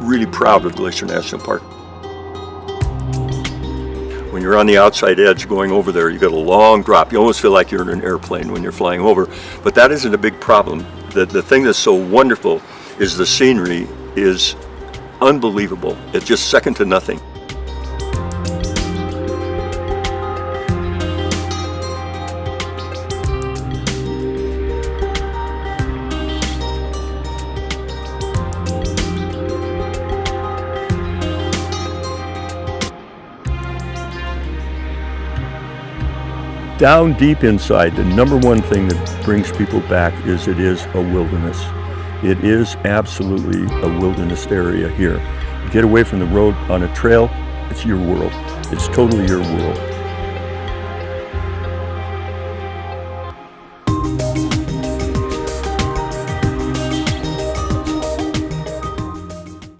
really proud of Glacier National Park. When you're on the outside edge going over there, you got a long drop. You almost feel like you're in an airplane when you're flying over, but that isn't a big problem. The thing that's so wonderful is the scenery is unbelievable. It's just second to nothing. Down deep inside, the number one thing that brings people back is it is a wilderness. It is absolutely a wilderness area here. Get away from the road on a trail, it's your world. It's totally your world.